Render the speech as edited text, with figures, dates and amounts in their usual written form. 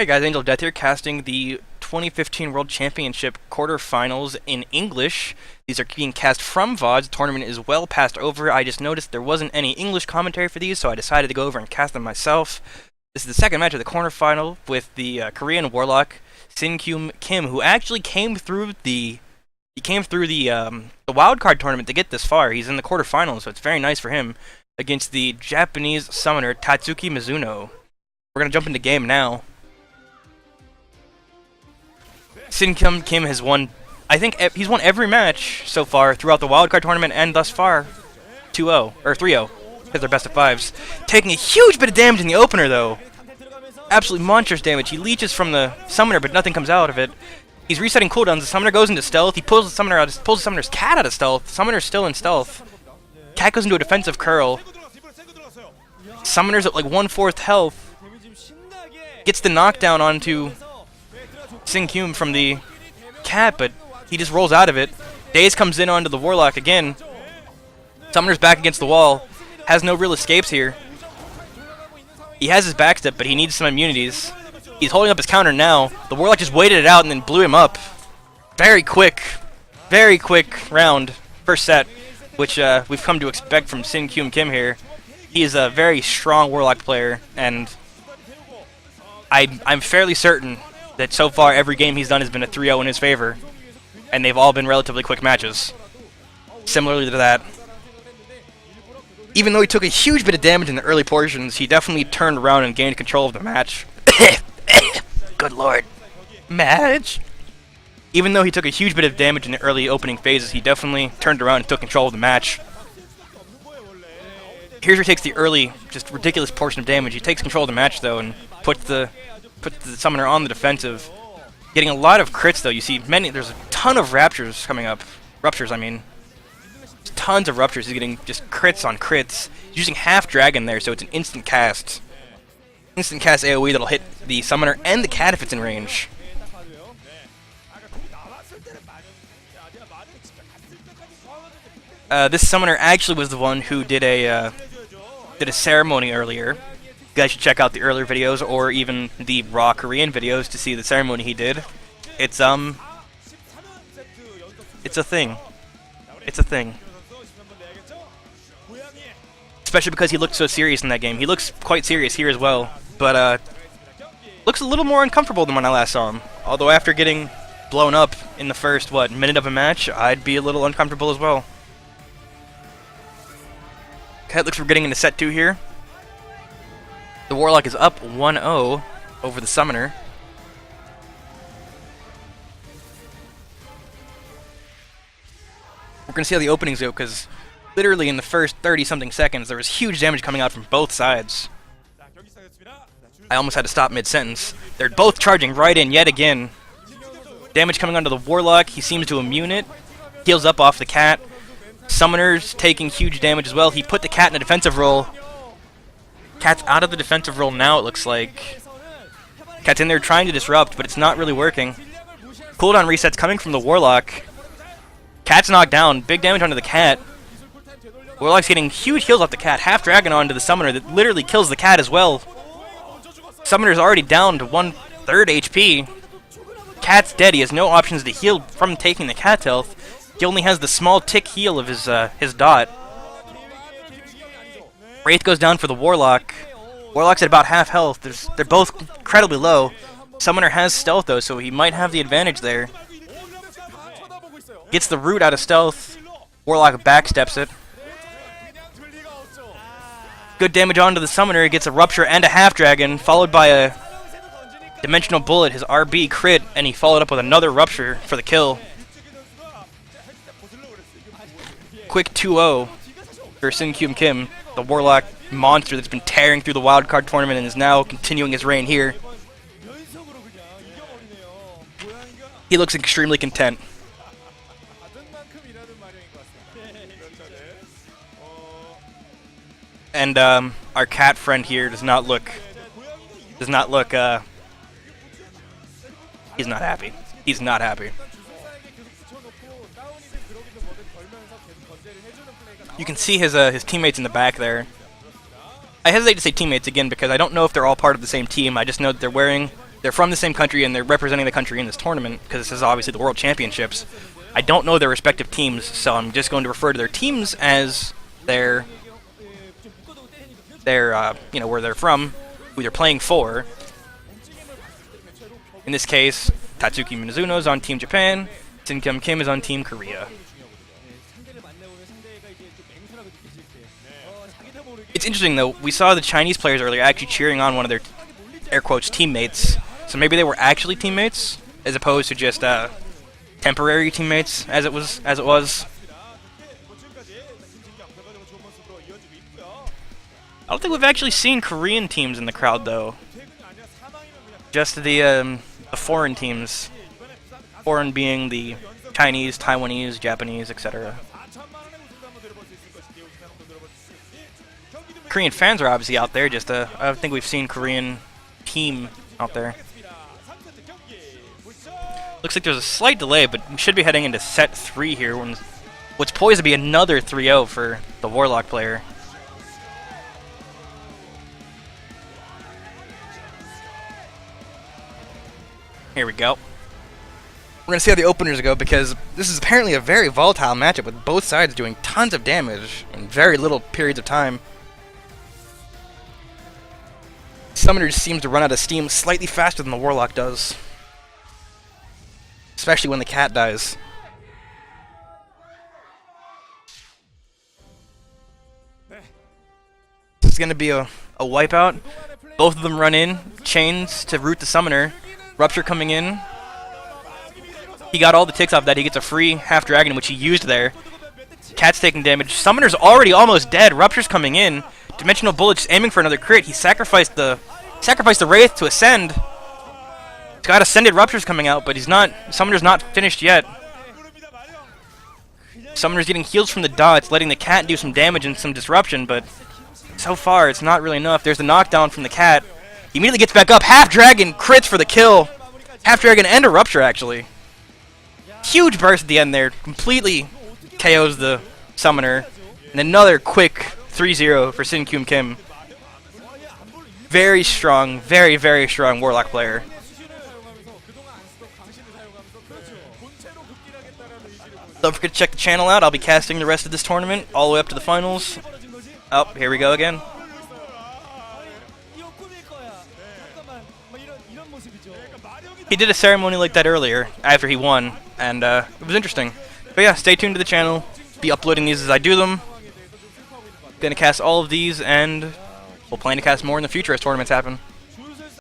Hey guys, Angel of Death here, casting the 2015 World Championship quarterfinals in English. These are being cast from VODs. The tournament is well past over. I just noticed there wasn't any English commentary for these, so I decided to go over and cast them myself. This is the second match of the quarterfinal with the Korean Warlock, Sin-Kyum Kim, who actually came through the wildcard tournament to get this far. He's in the quarterfinals, so it's very nice for him, against the Japanese summoner Tatsuki Mizuno. We're going to jump into game now. Sin-Kyum Kim has won, I think he's won every match so far throughout the wildcard tournament and thus far 2-0, or 3-0, because they're best of fives. Taking a huge bit of damage in the opener though. Absolutely monstrous damage. He leeches from the summoner but nothing comes out of it. He's resetting cooldowns. The summoner goes into stealth. He pulls the summoner's cat out of stealth. The summoner's still in stealth. Cat goes into a defensive curl. Summoner's at like 1/4 health. Gets the knockdown onto Sin-Kyum from the cat, but he just rolls out of it. Daze comes in onto the Warlock again. Summoner's back against the wall. Has no real escapes here. He has his backstep, but he needs some immunities. He's holding up his counter now. The Warlock just waited it out and then blew him up. Very quick round, first set, which we've come to expect from Sin-Kyum Kim here. He is a very strong Warlock player, and I'm fairly certain that so far every game he's done has been a 3-0 in his favor, and they've all been relatively quick matches. Similarly to that, even though he took a huge bit of damage in the early portions, he definitely turned around and gained control of the match. Good lord. Match! Even though he took a huge bit of damage in the early opening phases, he definitely turned around and took control of the match. Here's where he takes the early, just ridiculous portion of damage. He takes control of the match though, and puts the summoner on the defensive. Getting a lot of crits though. You see there's a ton of raptures coming up. Ruptures, I mean. There's tons of ruptures. He's getting just crits on crits. He's using half dragon there, so it's an instant cast. Instant cast AoE that'll hit the summoner and the cat if it's in range. This summoner actually was the one who did a ceremony earlier. You guys should check out the earlier videos or even the raw Korean videos to see the ceremony he did. It's a thing. It's a thing. Especially because he looked so serious in that game. He looks quite serious here as well, but looks a little more uncomfortable than when I last saw him. Although after getting blown up in the first, minute of a match, I'd be a little uncomfortable as well. Okay, it looks like we're getting into set 2 here. The Warlock is up 1-0 over the Summoner. We're going to see how the openings go, because literally in the first 30-something seconds, there was huge damage coming out from both sides. I almost had to stop mid-sentence. They're both charging right in yet again. Damage coming onto the Warlock. He seems to immune it. Heals up off the cat. Summoner's taking huge damage as well. He put the cat in a defensive role. Cat's out of the defensive role now, it looks like. Cat's in there trying to disrupt, but it's not really working. Cooldown resets coming from the Warlock. Cat's knocked down. Big damage onto the cat. Warlock's getting huge heals off the cat. Half dragon onto the Summoner that literally kills the cat as well. Summoner's already down to 1/3 HP. Cat's dead. He has no options to heal from taking the cat's health. He only has the small tick heal of his dot. Ro8 goes down for the Warlock. Warlock's at about half health. They're both incredibly low. Summoner has stealth though, so he might have the advantage there. Gets the root out of stealth. Warlock backsteps it. Good damage onto the Summoner. He gets a Rupture and a half dragon, followed by a Dimensional Bullet, his RB crit, and he followed up with another Rupture for the kill. Quick 2-0 for Sin-Kyum Kim, the Warlock monster that's been tearing through the wildcard tournament and is now continuing his reign here. He looks extremely content. And our cat friend here does not look he's not happy. He's not happy. You can see his teammates in the back there. I hesitate to say teammates again because I don't know if they're all part of the same team. I just know that they're wearing they're from the same country and they're representing the country in this tournament, because this is obviously the World Championships. I don't know their respective teams, so I'm just going to refer to their teams as their you know, where they're from, who they're playing for. In this case, Tatsuki Mizuno is on Team Japan, Sin Kim is on Team Korea. It's interesting though, we saw the Chinese players earlier actually cheering on one of their, air quotes, teammates. So maybe they were actually teammates, as opposed to just temporary teammates, as it was. I don't think we've actually seen Korean teams in the crowd though. Just the foreign teams. Foreign being the Chinese, Taiwanese, Japanese, etc. Korean fans are obviously out there, just I don't think we've seen Korean team out there. Looks like there's a slight delay, but we should be heading into set 3 here, what's poised to be another 3-0 for the Warlock player. Here we go. We're going to see how the openers go, because this is apparently a very volatile matchup with both sides doing tons of damage in very little periods of time. Summoner just seems to run out of steam slightly faster than the Warlock does. Especially when the cat dies. This is going to be a wipeout. Both of them run in, chains to root the Summoner. Rupture coming in. He got all the ticks off that. He gets a free half dragon, which he used there. Cat's taking damage. Summoner's already almost dead. Rupture's coming in. Dimensional Bullet's aiming for another crit. He sacrificed the Wraith to ascend. He's got Ascended Rupture's coming out, but Summoner's not finished yet. Summoner's getting heals from the dots, letting the cat do some damage and some disruption, but so far it's not really enough. There's the knockdown from the cat. He immediately gets back up. Half Dragon crits for the kill. Half Dragon and a Rupture, actually. Huge burst at the end there. Completely KOs the Summoner. And another quick 3-0 for Sin Kim. Very strong, very, very strong Warlock player. Don't forget to check the channel out. I'll be casting the rest of this tournament all the way up to the finals. Oh, here we go again. He did a ceremony like that earlier after he won, and it was interesting. But yeah, stay tuned to the channel. Be uploading these as I do them. Gonna cast all of these, and we'll plan to cast more in the future as tournaments happen.